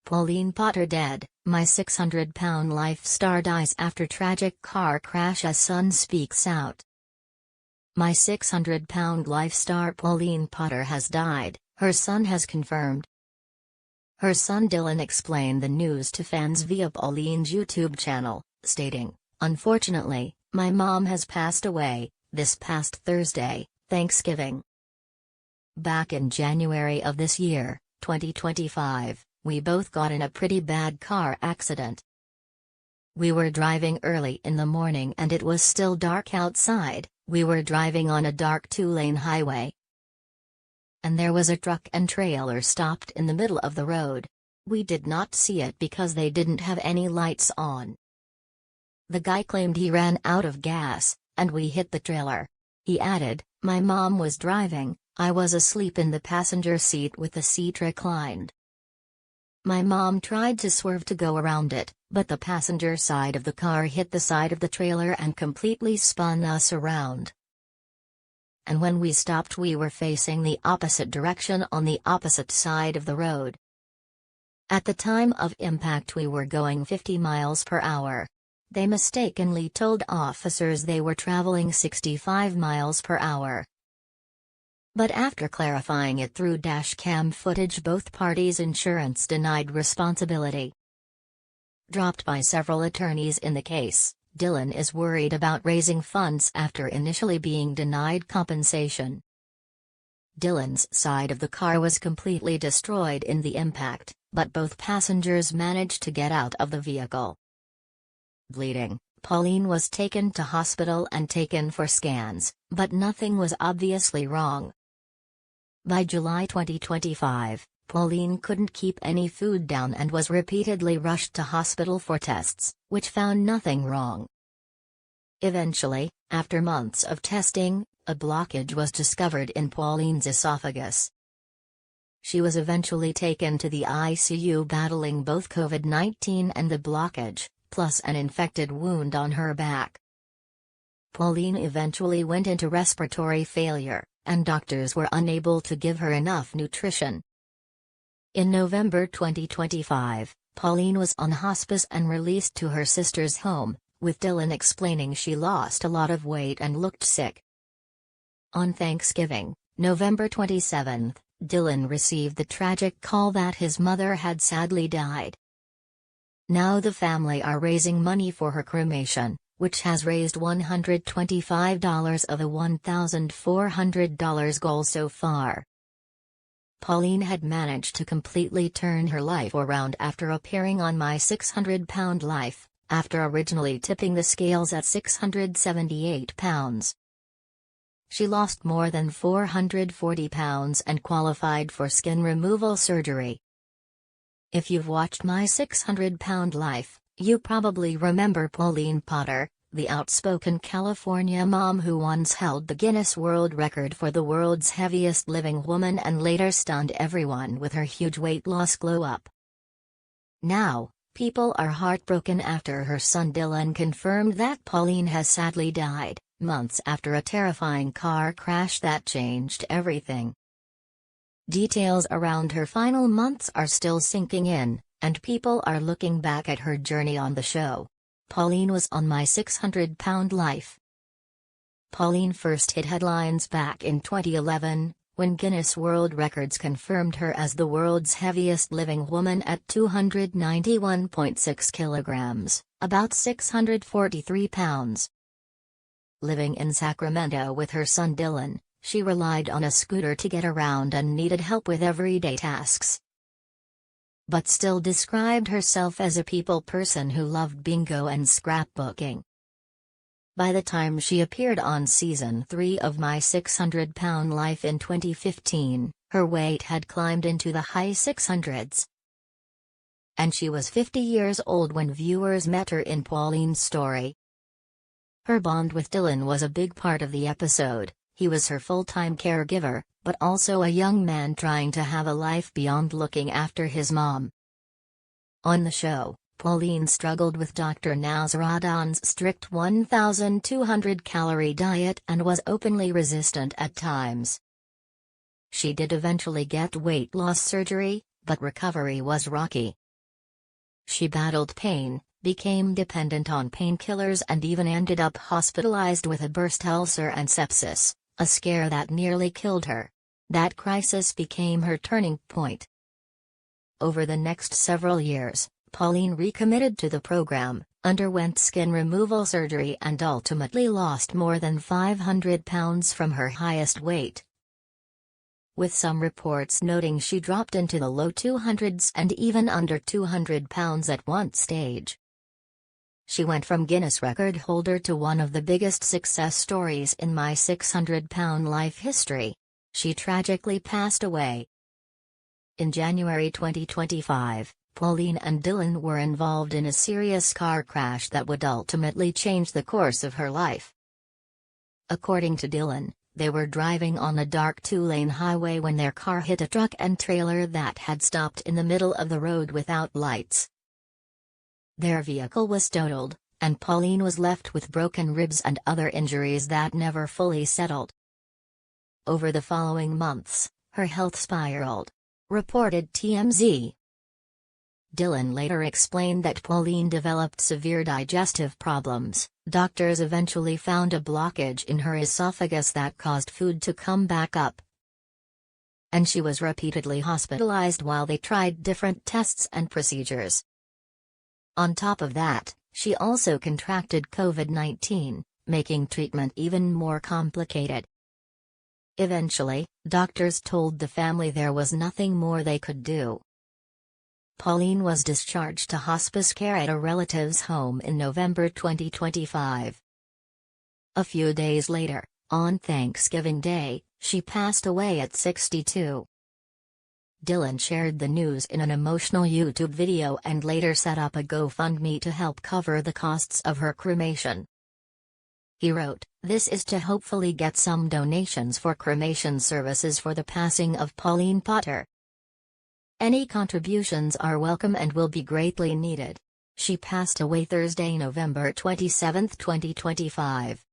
Pauline Potter dead, my 600-pound life star dies after tragic car crash as son speaks out. My 600-pound life star Pauline Potter has died, her son has confirmed. Her son Dylan explained the news to fans via Pauline's YouTube channel, stating, "Unfortunately, my mom has passed away, this past Thursday, Thanksgiving. Back in January of this year, 2025, we both got in a pretty bad car accident. We were driving early in the morning and it was still dark outside, we were driving on a dark two-lane highway. And there was a truck and trailer stopped in the middle of the road. We did not see it because they didn't have any lights on. The guy claimed he ran out of gas, and we hit the trailer." He added, "My mom was driving, I was asleep in the passenger seat with the seat reclined. My mom tried to swerve to go around it, but the passenger side of the car hit the side of the trailer and completely spun us around. And when we stopped we were facing the opposite direction on the opposite side of the road. At the time of impact we were going 50 miles per hour. They mistakenly told officers they were traveling 65 miles per hour. But after clarifying it through dashcam footage, both parties' insurance denied responsibility." Dropped by several attorneys in the case, Dylan is worried about raising funds after initially being denied compensation. Dylan's side of the car was completely destroyed in the impact, but both passengers managed to get out of the vehicle. Bleeding, Pauline was taken to hospital and taken for scans, but nothing was obviously wrong. By July 2025, Pauline couldn't keep any food down and was repeatedly rushed to hospital for tests, which found nothing wrong. Eventually, after months of testing, a blockage was discovered in Pauline's esophagus. She was eventually taken to the ICU battling both COVID-19 and the blockage, plus an infected wound on her back. Pauline eventually went into respiratory failure, and doctors were unable to give her enough nutrition. In November 2025, Pauline was on hospice and released to her sister's home, with Dylan explaining she lost a lot of weight and looked sick. On Thanksgiving, November 27, Dylan received the tragic call that his mother had sadly died. Now the family are raising money for her cremation, which has raised $125 of a $1,400 goal so far. Pauline had managed to completely turn her life around after appearing on My 600-Pound Life, after originally tipping the scales at 678 pounds. She lost more than 440 pounds and qualified for skin removal surgery. If you've watched My 600-Pound Life, you probably remember Pauline Potter, the outspoken California mom who once held the Guinness World Record for the world's heaviest living woman and later stunned everyone with her huge weight loss glow-up. Now, people are heartbroken after her son Dylan confirmed that Pauline has sadly died, months after a terrifying car crash that changed everything. Details around her final months are still sinking in, and people are looking back at her journey on the show. Pauline was on My 600-Pound Life. Pauline first hit headlines back in 2011, when Guinness World Records confirmed her as the world's heaviest living woman at 291.6 kilograms, about 643 pounds. Living in Sacramento with her son Dylan, she relied on a scooter to get around and needed help with everyday tasks. But still described herself as a people person who loved bingo and scrapbooking. By the time she appeared on Season 3 of My 600-Pound Life in 2015, her weight had climbed into the high 600s. And she was 50 years old when viewers met her in Pauline's story. Her bond with Dylan was a big part of the episode. He was her full-time caregiver, but also a young man trying to have a life beyond looking after his mom. On the show, Pauline struggled with Dr. Nasruddin's strict 1,200-calorie diet and was openly resistant at times. She did eventually get weight loss surgery, but recovery was rocky. She battled pain, became dependent on painkillers and even ended up hospitalized with a burst ulcer and sepsis, a scare that nearly killed her. That crisis became her turning point. Over the next several years, Pauline recommitted to the program, underwent skin removal surgery and ultimately lost more than 500 pounds from her highest weight, with some reports noting she dropped into the low 200s and even under 200 pounds at one stage. She went from Guinness record holder to one of the biggest success stories in my 600-pound life history. She tragically passed away. In January 2025, Pauline and Dylan were involved in a serious car crash that would ultimately change the course of her life. According to Dylan, they were driving on a dark two-lane highway when their car hit a truck and trailer that had stopped in the middle of the road without lights. Their vehicle was totaled, and Pauline was left with broken ribs and other injuries that never fully settled. Over the following months, her health spiraled, reported TMZ. Dylan later explained that Pauline developed severe digestive problems. Doctors eventually found a blockage in her esophagus that caused food to come back up, and she was repeatedly hospitalized while they tried different tests and procedures. On top of that, she also contracted COVID-19, making treatment even more complicated. Eventually, doctors told the family there was nothing more they could do. Pauline was discharged to hospice care at a relative's home in November 2025. A few days later, on Thanksgiving Day, she passed away at 62. Dylan shared the news in an emotional YouTube video and later set up a GoFundMe to help cover the costs of her cremation. He wrote, "This is to hopefully get some donations for cremation services for the passing of Pauline Potter. Any contributions are welcome and will be greatly needed." She passed away Thursday, November 27, 2025.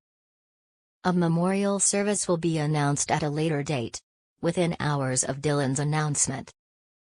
A memorial service will be announced at a later date. Within hours of Dylan's announcement,